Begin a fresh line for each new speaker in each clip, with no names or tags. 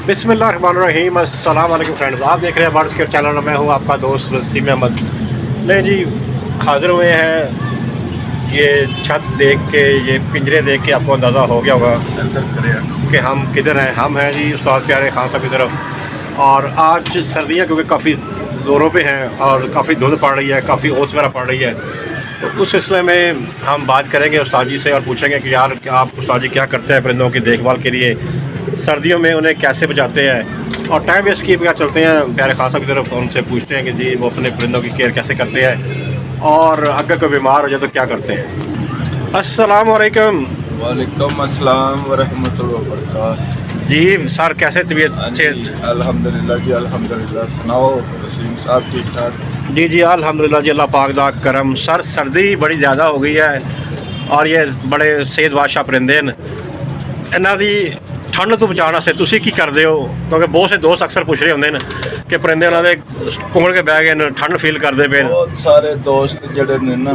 बिस्मिल्लाहिर्रहमानिर्रहीम। अस्सलाम वालेकुम फ्रेंड्स, आप देख रहे हैं बर्ड्स केयर चैनल। मैं हूं आपका दोस्त वसीम अहमद। नहीं जी, हाज़िर हुए हैं। ये छत देख के, ये पिंजरे देख के आपको अंदाज़ा हो गया होगा कि हम किधर हैं। हम हैं जी उस्ताद प्यारे खान साहब की तरफ। और आज सर्दियाँ क्योंकि काफ़ी ज़ोरों पे हैं और काफ़ी धुंध पड़ रही है, काफ़ी ओस वगैरह पड़ रही है, तो उस सिलसिले में हम बात करेंगे उस्ताद जी से और पूछेंगे कि यार आप उस्ताद जी क्या करते हैं परिंदों की देखभाल के लिए, सर्दियों में उन्हें कैसे बचाते हैं और टाइम वेस्ट किए बगैर चलते हैं प्यारे खान साहब की तरफ। उनसे पूछते हैं कि जी वो अपने परिंदों की केयर कैसे करते हैं और अगर कोई बीमार हो जाए तो क्या करते हैं। अस्सलाम वालेकुम।
वालेकुम अस्सलाम वरहमतुल्लाहि वबरकातुहू।
जी सर, कैसे तबीयत अच्छे?
अल्हम्दुलिल्लाह जी, अल्हम्दुलिल्लाह। सुनाओ वसीम साहब, ठीक ठाक?
जी जी अल्हम्दुलिल्लाह जी, अल्लाह पाक दा करम। सर सर्दी बड़ी ज़्यादा हो गई है और ये बड़े सेहत बादशाह परिंदे न, इन्हां दी ठंड तो बचाने से तुसी की करते हो? क्योंकि बहुत से दोस्त अक्सर पूछ रहे होंगे न कि परिंदे उन्होंने कुंगड़ के बह गए, ठंड फील करते पे।
बहुत सारे दोस्त ਜਿਹੜੇ ਨੇ ਨਾ,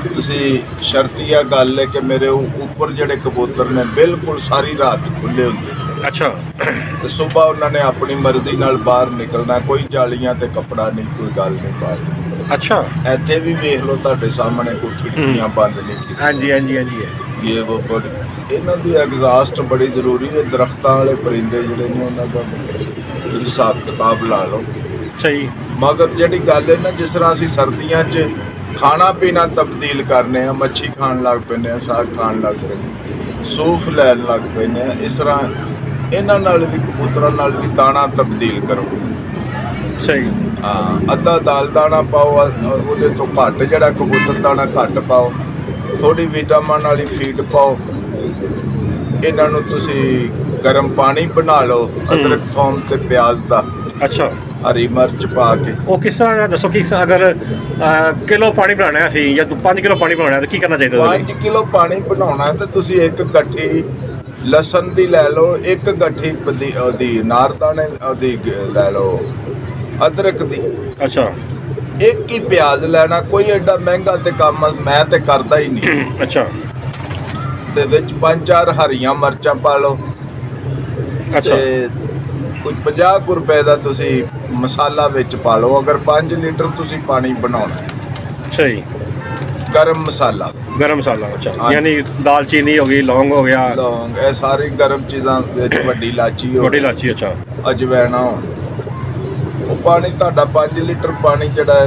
ਤੁਸੀਂ ਸ਼ਰਤੀਆ ਗੱਲ ਹੈ ਕਿ ਮੇਰੇ ਉੱਪਰ ਜਿਹੜੇ ਕਬੂਤਰ ਨੇ ਬਿਲਕੁਲ ਸਾਰੀ ਰਾਤ ਖੁੱਲੇ ਹੁੰਦੇ।
अच्छा।
ਤੇ ਸਵੇਰ ਉਹਨਾਂ ਨੇ ਆਪਣੀ ਮਰਜ਼ੀ ਨਾਲ ਬਾਹਰ ਨਿਕਲਣਾ, ਕੋਈ ਜਾਲੀਆਂ ਤੇ ਕੱਪੜਾ ਨਹੀਂ, ਕੋਈ ਗੱਲ ਨਹੀਂ ਬਾਹਰ।
अच्छा।
ਇੱਥੇ ਵੀ ਵੇਖ ਲਓ ਤੁਹਾਡੇ ਸਾਹਮਣੇ ਕੋਈ ਖਿੜਕੀਆਂ ਬੰਦ ਨਹੀਂ ਕੀਤੀਆਂ।
हाँ जी हाँ जी हाँ जी।
ਇਹ ਉਹ ਬੜੀ ਇਹਨਾਂ ਦੀ ਐਗਜ਼ਾਸਟ ਬੜੀ ਜ਼ਰੂਰੀ ਹੈ। ਦਰਖਤਾਂ ਵਾਲੇ ਪਰਿੰਦੇ ਜਿਹੜੇ ਨੇ ਉਹਨਾਂ ਦਾ ਤੁਸੀਂ ਹਿਸਾਬ ਕਿਤਾਬ ਲਾ ਲਓ।
सही।
ਮਗਰ ਜਿਹੜੀ ਗੱਲ ਹੈ ਨਾ, ਜਿਸ ਤਰ੍ਹਾਂ ਅਸੀਂ ਸਰਦੀਆਂ 'ਚ ਖਾਣਾ ਪੀਣਾ ਤਬਦੀਲ ਕਰਨੇ ਆ, ਮੱਛੀ ਖਾਣ ਲੱਗ ਪੈਂਦੇ ਆ, ਸਾਗ ਖਾਣ ਲੱਗ ਪੈਂਦੇ ਆ, ਸੂਫ ਲੈਣ ਲੱਗ ਪੈਂਦੇ ਆ, ਇਸ ਤਰ੍ਹਾਂ ਇਹਨਾਂ ਨਾਲ ਵੀ ਕਬੂਤਰਾਂ ਨਾਲ ਵੀ ਦਾਣਾ ਤਬਦੀਲ ਕਰੋ।
सही।
ਹਾਂ, ਅੱਧਾ ਦਾਲ ਦਾਣਾ ਪਾਓ, ਉਹਦੇ ਤੋਂ ਘੱਟ ਜਿਹੜਾ ਕਬੂਤਰ ਦਾਣਾ ਘੱਟ ਪਾਓ, ਥੋੜੀ ਵਿਟਾਮਿਨ ਵਾਲੀ ਫੀਡ ਪਾਓ। ਇਹਨਾਂ ਨੂੰ ਤੁਸੀਂ ਗਰਮ ਪਾਣੀ ਬਣਾ ਲਓ, ਅਦਰਕ ਥੋਮ ਤੇ ਪਿਆਜ਼ ਦਾ,
अच्छा।
ਹਰੀ ਮਿਰਚ ਪਾ ਕੇ।
वो किस तरह दसो कि अगर किलो पानी बनाना है या 5 किलो पानी बनाना है तो की करना चाहिए?
5 ਕਿਲੋ ਪਾਣੀ ਬਣਾਉਣਾ ਤੇ ਤੁਸੀਂ ਇੱਕ ਗੱਠੀ ਲਸਣ ਦੀ ਲੈ ਲਓ, ਇੱਕ ਗੱਠੀ ਉਹਦੀ ਨਾਰਦਾਣੇ ਉਹਦੀ ਲੈ ਲਓ, ਅਦਰਕ ਦੀ।
अच्छा।
ਇੱਕ ਹੀ ਪਿਆਜ਼ ਲੈਣਾ, ਕੋਈ ਐਡਾ ਮਹਿੰਗਾ ਤੇ ਕੰਮ ਮੈਂ ਤੇ ਕਰਦਾ ਹੀ ਨਹੀਂ।
अच्छा।
ਤੇ ਵਿੱਚ 5-4 ਹਰੀਆਂ ਮਿਰਚਾਂ ਪਾ ਲਓ।
अच्छा।
ਤੇ ਕੋਈ 50 ਕੁ ਰੁਪਏ ਦਾ ਤੁਸੀਂ ਮਸਾਲਾ ਵਿੱਚ ਪਾ ਲਓ। ਅਗਰ 5 ਲੀਟਰ ਤੁਸੀਂ ਪਾਣੀ ਬਣਾਉਣਾ,
सही।
ਗਰਮ ਮਸਾਲਾ,
गरम मसाला। अच्छा,
हाँ।
यानी दालचीनी हो गई, लौंग हो गया,
ਲੌਂਗ, ਇਹ ਸਾਰੀ ਗਰਮ ਚੀਜ਼ਾਂ ਵਿੱਚ, ਵੱਡੀ ਇਲਾਚੀ ਹੋ,
छोटी इलायची। अच्छा।
ਅਜਵੈਣਾ ਹੋਣ। ਉਹ ਪਾਣੀ ਤੁਹਾਡਾ 5 ਲੀਟਰ ਪਾਣੀ ਜਿਹੜਾ ਹੈ,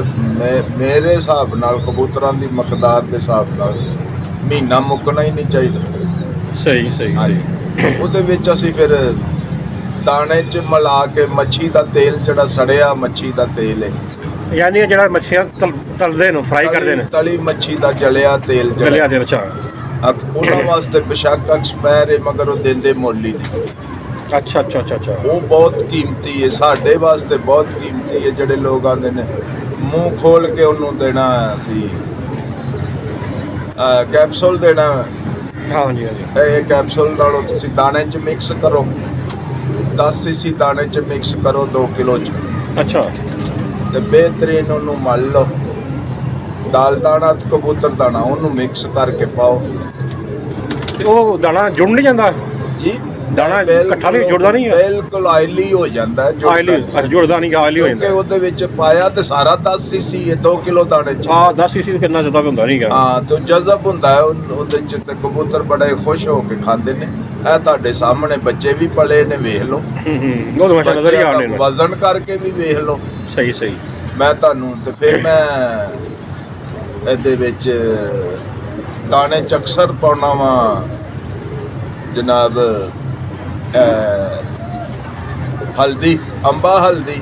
ਮੇਰੇ ਹਿਸਾਬ ਨਾਲ ਕਬੂਤਰਾਂ ਦੀ ਮਕਦਾਰ ਦੇ ਹਿਸਾਬ ਨਾਲ ਮਹੀਨਾ ਮੁੱਕਣਾ ਹੀ ਨਹੀਂ ਚਾਹੀਦਾ।
सही सही
ਹਾਂਜੀ।
सही।
ਉਹਦੇ ਵਿੱਚ ਅਸੀਂ ਫਿਰ ਦਾਣੇ 'ਚ ਮਿਲਾ ਕੇ ਮੱਛੀ ਦਾ ਤੇਲ, ਜਿਹੜਾ ਸੜਿਆ ਮੱਛੀ ਦਾ ਤੇਲ ਹੈ,
यानी जरा मच्छियाँ तलते हैं, फ्राई करते हैं,
ਤਲੀ ਮੱਛੀ ਦਾ ਜਲਿਆ ਤੇਲ
जले
ਜਿਹੜਾ,
आते हैं। अच्छा।
ਉਹਨਾਂ ਵਾਸਤੇ ਬੇਸ਼ੱਕ ਐਕਸਪਾਇਰ ਹੈ, ਮਗਰ ਉਹ ਦਿੰਦੇ ਮੁੱਲ ਹੀ ਨਹੀਂ।
अच्छा अच्छा अच्छा अच्छा।
ਉਹ ਬਹੁਤ ਕੀਮਤੀ ਹੈ, ਸਾਡੇ ਵਾਸਤੇ ਬਹੁਤ ਕੀਮਤੀ ਹੈ। ਜਿਹੜੇ ਲੋਕ ਆਉਂਦੇ ਨੇ ਮੂੰਹ ਖੋਲ ਕੇ ਉਹਨੂੰ ਦੇਣਾ, ਅਸੀਂ ਕੈਪਸੂਲ ਦੇਣਾ।
हाँ जी हाँ जी।
ਇਹ ਕੈਪਸੂਲ ਨਾਲੋਂ ਤੁਸੀਂ ਦਾਣੇ 'ਚ ਮਿਕਸ ਕਰੋ, 10 ਸੀਸੀ ਦਾਣੇ 'ਚ ਮਿਕਸ ਕਰੋ 2 ਕਿਲੋ 'ਚ,
अच्छा।
ਤੇ ਬਿਹਤਰੀਨ ਉਹਨੂੰ ਮਲ ਲਓ। ਦਾਲ ਦਾਣਾ ਤੇ ਕਬੂਤਰ ਦਾਣਾ ਉਹਨੂੰ ਮਿਕਸ ਕਰਕੇ ਪਾਓ
ਤੇ ਉਹ ਦਾਣਾ ਜੁੜ ਨਹੀਂ ਜਾਂਦਾ?
ਜੀ।
ਦਾਣਾ ਇਕੱਠਾ ਨਹੀਂ ਜੁੜਦਾ? ਨਹੀਂ ਹੈ
ਬਿਲਕੁਲ ਆਇਲੀ ਹੋ ਜਾਂਦਾ ਹੈ।
ਆਇਲੀ? ਅੱਛਾ, ਜੁੜਦਾ ਨਹੀਂ, ਆਇਲੀ ਹੋ
ਕਿਉਂਕਿ
ਜਾਂਦਾ।
ਉਹਦੇ ਵਿੱਚ ਪਾਇਆ ਤੇ ਸਾਰਾ 10 ਸੀਸੀ ਹੈ 2 ਕਿਲੋ ਦਾਣੇ 'ਚ।
ਹਾਂ 10 ਸੀਸੀ ਕਿੰਨਾ ਜ਼ਿਆਦਾ ਵੀ ਹੁੰਦਾ ਨਹੀਂਗਾ।
ਹਾਂ, ਤੇ ਜਜ਼ਬ ਹੁੰਦਾ ਹੈ ਉਹਦੇ 'ਚ, ਤੇ ਕਬੂਤਰ ਬੜੇ ਖੁਸ਼ ਹੋ ਕੇ ਖਾਂਦੇ ਨੇ। ਇਹ ਤੁਹਾਡੇ ਸਾਹਮਣੇ ਬੱਚੇ ਵੀ ਪਲੇ ਨੇ, ਵੇਖ ਲਓ।
ਉਹ ਤਾਂ ਮਾਸ਼ਾ ਨਜ਼ਰ ਹੀ ਆਣੇ ਨੇ।
ਵਜ਼ਨ ਕਰਕੇ ਵੀ ਵੇਖ ਲਓ।
ਸਹੀ ਸਹੀ।
ਮੈਂ ਤੁਹਾਨੂੰ ਤੇ ਫਿਰ ਮੈਂ ਇਹਦੇ ਵਿੱਚ ਦਾਣੇ 'ਚ ਅਕਸਰ ਪਾਉਣਾ ਵਾ ਜਨਾਬ ਹਲਦੀ, ਅੰਬਾ ਹਲਦੀ,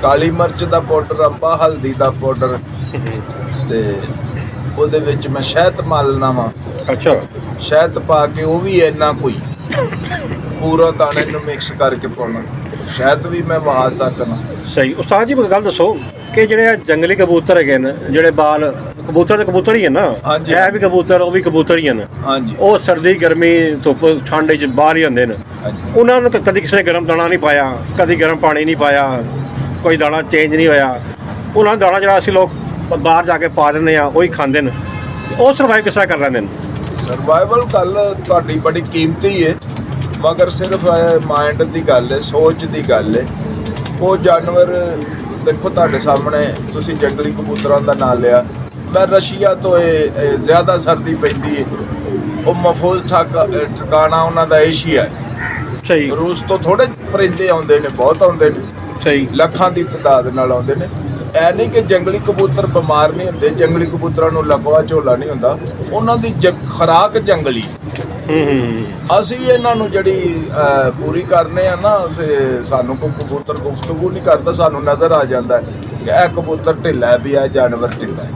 ਕਾਲੀ ਮਿਰਚ ਦਾ ਪਾਊਡਰ, ਅੰਬਾ ਹਲਦੀ ਦਾ ਪਾਊਡਰ, ਤੇ ਉਹਦੇ ਵਿੱਚ ਮੈਂ ਸ਼ਹਿਦ ਮਾਲਣਾ ਵਾ।
ਅੱਛਾ।
ਸ਼ਹਿਦ ਪਾ ਕੇ ਉਹ ਵੀ ਇੰਨਾ ਕੋਈ ਪੂਰਾ ਦਾਣੇ ਨੂੰ ਮਿਕਸ ਕਰਕੇ ਪਾਉਣਾ। ਸ਼ਹਿਦ ਵੀ ਮੈਂ ਵਹਾ ਸਕਣਾ।
ਸਹੀ। ਉਸਤਾਦ ਜੀ ਇੱਕ ਗੱਲ ਦੱਸੋ ਕਿ ਜਿਹੜੇ ਜੰਗਲੀ ਕਬੂਤਰ ਹੈਗੇ ਨੇ, ਜਿਹੜੇ ਬਾਲ ਕਬੂਤਰ ਦੇ ਕਬੂਤਰ ਹੀ ਹੈ ਨਾ,
ਹਾਂਜੀ।
ਇਹ ਵੀ ਕਬੂਤਰ, ਉਹ ਵੀ ਕਬੂਤਰ ਹੀ ਹਨ।
ਹਾਂਜੀ
ਉਹ ਸਰਦੀ ਗਰਮੀ ਧੁੱਪ ਠੰਡ 'ਚ ਬਾਹਰ ਹੀ ਹੁੰਦੇ ਨੇ।
ਹਾਂਜੀ।
ਉਹਨਾਂ ਨੂੰ ਕਦੀ ਕਿਸੇ ਨੇ ਗਰਮ ਦਾਣਾ ਨਹੀਂ ਪਾਇਆ, ਕਦੀ ਗਰਮ ਪਾਣੀ ਨਹੀਂ ਪਾਇਆ, ਕੋਈ ਦਾਣਾ ਚੇਂਜ ਨਹੀਂ ਹੋਇਆ। ਉਹਨਾਂ ਦਾ ਦਾਣਾ ਜਿਹੜਾ ਅਸੀਂ ਲੋਕ ਬਾਹਰ ਜਾ ਕੇ ਪਾ ਦਿੰਦੇ ਆ, ਉਹੀ ਖਾਂਦੇ ਨੇ, ਤੇ ਉਹ ਸਰਵਾਈਵ ਕਿਸ ਤਰ੍ਹਾਂ ਕਰ ਲੈਂਦੇ ਨੇ?
ਸਰਵਾਈਵਲ ਗੱਲ ਤੁਹਾਡੀ ਬੜੀ ਕੀਮਤੀ ਹੈ। ਮਗਰ ਸਿਰਫ ਮਾਈਂਡ ਦੀ ਗੱਲ ਹੈ, ਸੋਚ ਦੀ ਗੱਲ ਹੈ। ਉਹ ਜਾਨਵਰ ਦੇਖੋ ਤੁਹਾਡੇ ਸਾਹਮਣੇ, ਤੁਸੀਂ ਜੰਗਲੀ ਕਬੂਤਰਾਂ ਦਾ ਨਾਂ ਲਿਆ, ਮੈਂ ਰਸ਼ੀਆ ਤੋਂ ਇਹ ਜ਼ਿਆਦਾ ਸਰਦੀ ਪੈਂਦੀ ਹੈ, ਉਹ ਮਫੂਜ਼ ਠਿਕਾਣਾ ਉਹਨਾਂ ਦਾ ਏਸ਼ੀਆ ਹੈ।
ਸਹੀ
ਰੂਸ ਤੋਂ ਥੋੜੇ ਪਰਿੰਦੇ ਆਉਂਦੇ ਨੇ, ਬਹੁਤ ਆਉਂਦੇ ਨੇ,
ਸਹੀ
ਲੱਖਾਂ ਦੀ ਤਾਦਾਦ ਨਾਲ ਆਉਂਦੇ ਨੇ। ਐ ਨਹੀਂ ਕਿ ਜੰਗਲੀ ਕਬੂਤਰ ਬਿਮਾਰ ਨਹੀਂ ਹੁੰਦੇ, ਜੰਗਲੀ ਕਬੂਤਰਾਂ ਨੂੰ ਲਕਵਾ ਝੋਲਾ ਨਹੀਂ ਹੁੰਦਾ, ਉਹਨਾਂ ਦੀ ਖੁਰਾਕ ਜੰਗਲੀ। ਅਸੀਂ ਇਹਨਾਂ ਨੂੰ ਜਿਹੜੀ ਪੂਰੀ ਕਰਨੇ ਆ ਨਾ, ਸਾਨੂੰ ਕੋਈ ਕਬੂਤਰ ਗੁਫ਼ਤਗੂ ਨਹੀਂ ਕਰਦਾ, ਸਾਨੂੰ ਨਜ਼ਰ ਆ ਜਾਂਦਾ ਕਿ ਇਹ ਕਬੂਤਰ ਢਿੱਲਾ ਹੈ, ਵੀ ਇਹ ਜਾਨਵਰ ਢਿੱਲਾ ਹੈ।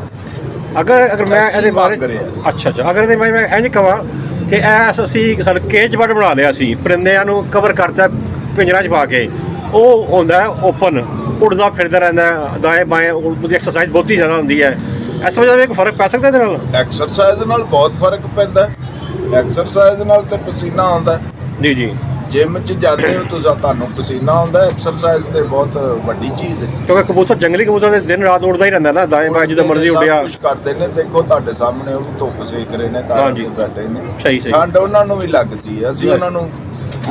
ਅਗਰ ਮੈਂ ਇਹਦੇ ਬਾਰੇ ਅੱਛਾ ਅਗਰ ਇਹਦੇ ਮੈਂ ਇੰਝ ਕਹਾਂ ਕਿ ਐਸ ਅਸੀਂ ਸਾਨੂੰ ਕੇਜ ਬਰਡ ਬਣਾ ਲਿਆ ਸੀ, ਪਰਿੰਦਿਆਂ ਨੂੰ ਕਵਰ ਕਰਤਾ ਪਿੰਜਰਾਂ 'ਚ ਪਾ ਕੇ, ਉਹ ਹੁੰਦਾ ਓਪਨ, ਉੱਡਦਾ ਫਿਰਦਾ ਰਹਿੰਦਾ ਦਾएं ਬਾएं, ਉਹਦੀ ਐਕਸਰਸਾਈਜ਼ ਬਹੁਤੀ ਜ਼ਿਆਦਾ ਹੁੰਦੀ ਹੈ। ਇਸ ਵਜ੍ਹਾ ਨਾਲ ਇੱਕ ਫਰਕ ਪੈ ਸਕਦਾ ਇਹਦੇ ਨਾਲ?
ਐਕਸਰਸਾਈਜ਼ ਨਾਲ ਬਹੁਤ ਫਰਕ ਪੈਂਦਾ। ਐਕਸਰਸਾਈਜ਼ ਨਾਲ ਤੇ ਪਸੀਨਾ ਆਉਂਦਾ
ਜੀ ਜੀ।
ਜਿਮ 'ਚ ਜਾਂਦੇ ਹੋ ਤੁਸੀਂ, ਤੁਹਾਨੂੰ ਪਸੀਨਾ ਆਉਂਦਾ। ਐਕਸਰਸਾਈਜ਼ ਤੇ ਬਹੁਤ ਵੱਡੀ ਚੀਜ਼ ਹੈ,
ਕਿਉਂਕਿ ਕਬੂਤਰ ਜੰਗਲੀ ਕਬੂਤਰ ਦੇ ਦਿਨ ਰਾਤ ਉੱਡਦਾ ਹੀ ਰਹਿੰਦਾ ਨਾ, ਦਾएं ਬਾएं ਜਦੋਂ ਮਰਜ਼ੀ ਉੱਡਿਆ।
ਕੁਛ ਕਰਦੇ ਨੇ, ਦੇਖੋ ਤੁਹਾਡੇ ਸਾਹਮਣੇ ਉਹ ਵੀ ਧੁੱਪ ਸੇਕ ਰਹੇ ਨੇ,
ਹਾਂਜੀ
ਬੈਠੇ ਨੇ,
ਸਹੀ ਸਹੀ।
ਠੰਡ ਉਹਨਾਂ ਨੂੰ ਵੀ ਲੱਗਦੀ ਹੈ, ਅਸੀਂ ਉਹਨਾਂ ਨੂੰ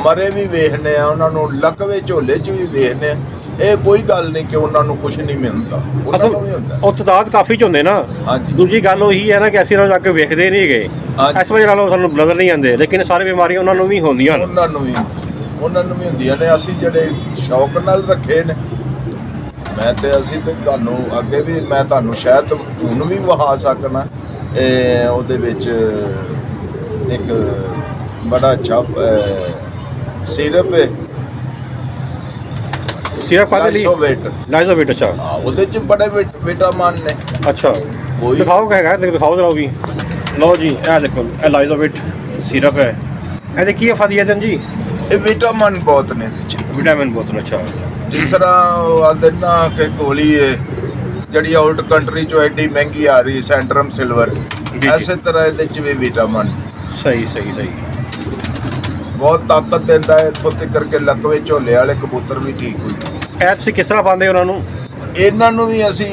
ਮਰੇ ਵੀ ਵੇਖਦੇ ਆ, ਉਹਨਾਂ ਨੂੰ ਲਕਵੇ ਝੋਲੇ 'ਚ ਵੀ ਵੇਖਦੇ ਆ। ਇਹ ਕੋਈ ਗੱਲ ਨਹੀਂ ਕਿ ਉਹਨਾਂ ਨੂੰ ਕੁਝ ਨਹੀਂ ਮਿਲਦਾ, ਉਹਨਾਂ ਨੂੰ ਵੀ ਹੁੰਦਾ।
ਉਹ ਤਾਦਾਦ ਕਾਫੀ ਚ ਹੁੰਦੇ ਨਾ।
ਹਾਂਜੀ।
ਦੂਜੀ ਗੱਲ ਉਹੀ ਹੈ ਨਾ ਕਿ ਅਸੀਂ ਉਹਨਾਂ ਨੂੰ ਜਾ ਕੇ ਵੇਖਦੇ ਨਹੀਂ ਗਏ, ਇਸ ਵਜ੍ਹਾ ਨਾਲ ਉਹ ਸਾਨੂੰ ਨਜ਼ਰ ਨਹੀਂ ਆਉਂਦੇ, ਲੇਕਿਨ ਸਾਰੀ ਬਿਮਾਰੀਆਂ ਉਹਨਾਂ ਨੂੰ ਵੀ ਹੁੰਦੀਆਂ ਨੇ।
ਉਹਨਾਂ ਨੂੰ ਵੀ ਹੁੰਦੀਆਂ ਨੇ। ਅਸੀਂ ਜਿਹੜੇ ਸ਼ੌਕ ਨਾਲ ਰੱਖੇ ਨੇ, ਅਸੀਂ ਤੇ ਤੁਹਾਨੂੰ ਅੱਗੇ ਵੀ ਮੈਂ ਤੁਹਾਨੂੰ ਸ਼ਾਇਦ ਹੁਣ ਵੀ ਵਿਖਾ ਸਕਣਾ, ਉਹਦੇ ਵਿੱਚ ਇੱਕ ਬੜਾ ਅੱਛਾ ਸਿਰਪ ਹੈ,
ਸਿਰਪ ਕਾਹਦੇ ਲਈ? ਲਾਈਜ਼ੋਵੇਟ। ਅੱਛਾ,
ਉਹਦੇ 'ਚ ਬੜੇ ਵਿਟਾਮਿਨ ਨੇ।
ਅੱਛਾ, ਦਿਖਾਓ ਕਿ ਹੈਗਾ, ਦਿਖਾਓ ਜ਼ਰਾ ਉਹ ਵੀ। ਲਓ ਜੀ, ਇਹ ਦੇਖੋ, ਇਹ ਲਾਈਜ਼ੋਵੇਟ ਸਿਰਪ ਹੈ। ਇਹਦੇ ਕੀ ਫਾਇਦੇ ਜੀ?
ਇਹ ਵਿਟਾਮਿਨ ਬਹੁਤ ਨੇ ਇਹਦੇ 'ਚ,
ਵਿਟਾਮਿਨ ਬਹੁਤ ਨੇ। ਅੱਛਾ,
ਜਿਸ ਤਰ੍ਹਾਂ ਆਂਦੇ ਨਾ ਕਿ ਗੋਲੀ ਹੈ ਜਿਹੜੀ ਆਊਟ ਕੰਟਰੀ 'ਚੋਂ ਐਡੀ ਮਹਿੰਗੀ ਆ ਰਹੀ, ਸੈਂਟਰਮ ਸਿਲਵਰ, ਐਸੇ ਤਰ੍ਹਾਂ ਇਹਦੇ 'ਚ ਵੀ ਵਿਟਾਮਿਨ। ਸਹੀ। ਬਹੁਤ ਤਾਕਤ ਦਿੰਦਾ ਹੈ, ਇੱਥੋਂ ਤੱਕ ਕਰਕੇ ਲਕਵੇ ਝੋਲੇ ਵਾਲੇ ਕਬੂਤਰ ਵੀ ਠੀਕ ਹੁੰਦੇ।
ਇਹ ਤੁਸੀਂ ਕਿਸ ਤਰ੍ਹਾਂ ਪਾਉਂਦੇ ਉਹਨਾਂ ਨੂੰ?
ਇਹਨਾਂ ਨੂੰ ਵੀ ਅਸੀਂ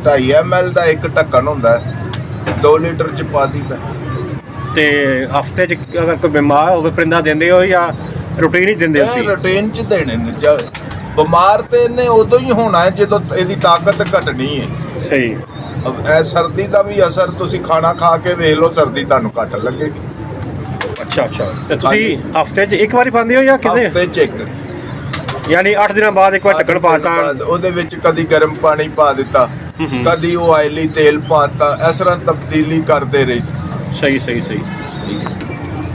2.5 ml ਦਾ ਇੱਕ ਢੱਕਣ ਹੁੰਦਾ, 2 ਲੀਟਰ 'ਚ ਪਾ ਦਿੱਤਾ।
ਤੇ ਹਫਤੇ 'ਚ ਅਗਰ ਕੋਈ ਬਿਮਾਰ ਹੋਵੇ ਪਰਿੰਦਾ ਦਿੰਦੇ ਹੋ ਜਾਂ ਰੂਟੀਨ ਹੀ ਦਿੰਦੇ ਹੋ?
ਰੂਟੀਨ 'ਚ ਦੇਣੇ ਨੇ। ਬਿਮਾਰ ਤੇ ਇਹਨੇ ਉਦੋਂ ਹੀ ਹੋਣਾ ਹੈ ਜਦੋਂ ਇਹਦੀ ਤਾਕਤ ਘਟਣੀ ਹੈ।
ਸਹੀ।
ਇਹ ਸਰਦੀ ਦਾ ਵੀ ਅਸਰ ਤੁਸੀਂ ਖਾਣਾ ਖਾ ਕੇ ਵੇਖ ਲਓ, ਸਰਦੀ ਤੁਹਾਨੂੰ ਘੱਟ ਲੱਗੇਗੀ। ਅੱਛਾ।
ਤੇ ਤੁਸੀਂ ਹਫਤੇ 'ਚ ਇੱਕ ਵਾਰੀ ਪਾਉਂਦੇ ਹੋ ਜਾਂ ਕਿਤੇ?
ਹਫਤੇ 'ਚ ਇੱਕ,
ਯਾਨੀ 8 ਦਿਨਾਂ ਬਾਅਦ ਇੱਕ ਵਾਰ ਢੱਕਣ ਪਾਤਾ।
ਉਹਦੇ ਵਿੱਚ ਕਦੀ ਗਰਮ ਪਾਣੀ ਪਾ ਦਿੱਤਾ, ਕਦੀ ਉਹ ਆਇਲੀ ਤੇਲ ਪਾਤਾ, ਇਸ ਤਰ੍ਹਾਂ ਤਬਦੀਲੀ ਕਰਦੇ ਰਹੇ।
ਸਹੀ।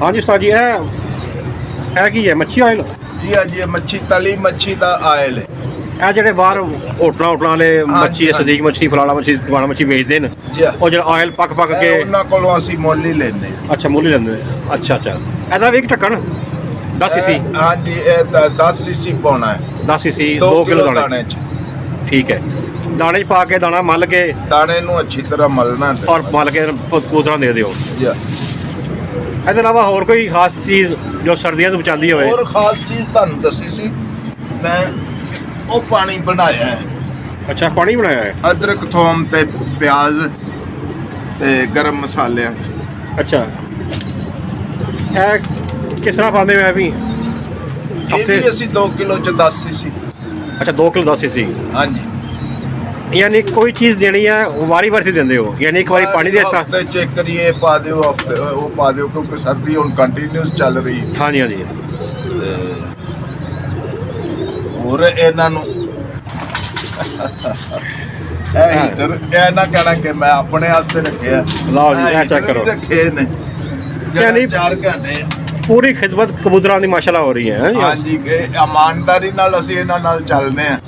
ਹਾਂਜੀ ਉਸਤਾਦ ਜੀ, ਇਹ ਕੀ ਹੈ? ਮੱਛੀ ਆਇਲ?
ਜੀ ਹਾਂਜੀ, ਇਹ ਮੱਛੀ, ਤਲੀ ਮੱਛੀ ਦਾ ਆਇਲ ਹੈ।
ਇਹ ਜਿਹੜੇ ਬਾਹਰ ਹੋਟਲਾਂ ਵਾਲੇ ਮੱਛੀ, ਸਦੀਕ ਮੱਛੀ, ਫਲਾਣਾ ਮੱਛੀ, ਫਲਾਣਾ ਮੱਛੀ ਵੇਚਦੇ ਨੇ, ਉਹ ਜਿਹੜਾ ਆਇਲ ਪੱਕ ਕੇ
ਉਹਨਾਂ ਕੋਲੋਂ ਅਸੀਂ ਮੁੱਲ ਹੀ ਲੈਂਦੇ।
ਅੱਛਾ, ਮੁੱਲ ਹੀ ਲੈਂਦੇ। ਅੱਛਾ। ਇਹਦਾ ਵੀ ਇੱਕ ਢੱਕਣ 10 cc?
ਹਾਂਜੀ, ਇਹ 10 cc ਪਾਉਣਾ ਹੈ।
10 cc 2 ਕਿਲੋ ਦਾਣੇ 'ਚ? ਠੀਕ ਹੈ। ਦਾਣੇ 'ਚ ਪਾ ਕੇ ਦਾਣਾ ਮਲ ਕੇ,
ਦਾਣੇ ਨੂੰ ਅੱਛੀ ਤਰ੍ਹਾਂ ਮਲਣਾ
ਔਰ ਮਲ ਕੇ ਕਬੂਤਰਾਂ ਦੇ ਦਿਓ। ਇਹਦੇ ਇਲਾਵਾ ਹੋਰ ਕੋਈ ਖਾਸ ਚੀਜ਼ ਜੋ ਸਰਦੀਆਂ ਤੋਂ ਬਚਾਉਂਦੀ ਹੋਵੇ?
ਹੋਰ ਖਾਸ ਚੀਜ਼ ਤੁਹਾਨੂੰ ਦੱਸੀ ਸੀ ਮੈਂ, ਉਹ ਪਾਣੀ ਬਣਾਇਆ ਹੈ।
ਅੱਛਾ, ਪਾਣੀ ਬਣਾਇਆ ਹੈ?
ਅਦਰਕ, ਥੋਮ ਤੇ ਪਿਆਜ਼ ਤੇ ਗਰਮ ਮਸਾਲਿਆਂ। ਅੱਛਾ,
ਇਹ ਕਿਸ ਤਰ੍ਹਾਂ ਪਾਉਂਦੇ ਹੋ?
ਇਹ ਵੀ ਅਸੀਂ 2 ਕਿਲੋ 'ਚ 10 cc।
ਅੱਛਾ, 2 ਕਿਲੋ 10 cc।
ਹਾਂਜੀ।
ਯਾਨੀ ਕੋਈ ਚੀਜ਼ ਦੇਣੀ ਹੈ ਵਾਰੀ ਦਿੰਦੇ ਹੋ, ਯਾਨੀ ਇੱਕ ਵਾਰੀ ਪਾਣੀ ਦੇ ਦਿੱਤਾ?
ਹਫ਼ਤੇ 'ਚ ਇੱਕ ਵਾਰੀ ਇਹ ਪਾ ਦਿਓ, ਹਫ਼ਤੇ ਉਹ ਪਾ ਦਿਓ, ਕਿਉਂਕਿ ਸਰਦੀ ਹੁਣ ਕੰਟੀਨਿਊਸ ਚੱਲ ਰਹੀ ਹੈ।
ਹਾਂਜੀ।
ਹੋਰ ਇਹਨਾਂ ਨੂੰ ਇਹ ਹੀਟਰ, ਇਹ ਨਾ ਕਹਿਣਾ ਕਿ ਮੈਂ ਆਪਣੇ ਵਾਸਤੇ ਰੱਖਿਆ।
ਲਓ ਜੀ, ਇਹ ਚੈੱਕ ਕਰੋ,
ਰੱਖੇ ਨੇ,
ਯਾਨੀ
4 ਘੰਟੇ
ਪੂਰੀ ਖਿਦਮਤ ਕਬੂਤਰਾਂ ਦੀ ਮਾਸ਼ਾਅੱਲਾ ਹੋ ਰਹੀ ਹੈ।
ਹਾਂਜੀ, ਇਮਾਨਦਾਰੀ ਨਾਲ ਅਸੀਂ ਇਹਨਾਂ ਨਾਲ ਚੱਲਦੇ ਹਾਂ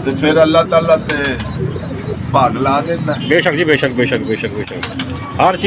ਤੇ ਫਿਰ ਅੱਲਾਹ ਤਾਲਾ ਤੇ ਭਾਗ ਲਾ ਦਿੰਦਾ।
ਬੇਸ਼ੱਕ ਜੀ, ਬੇਸ਼ੱਕ। ਹਰ ਚੀਜ਼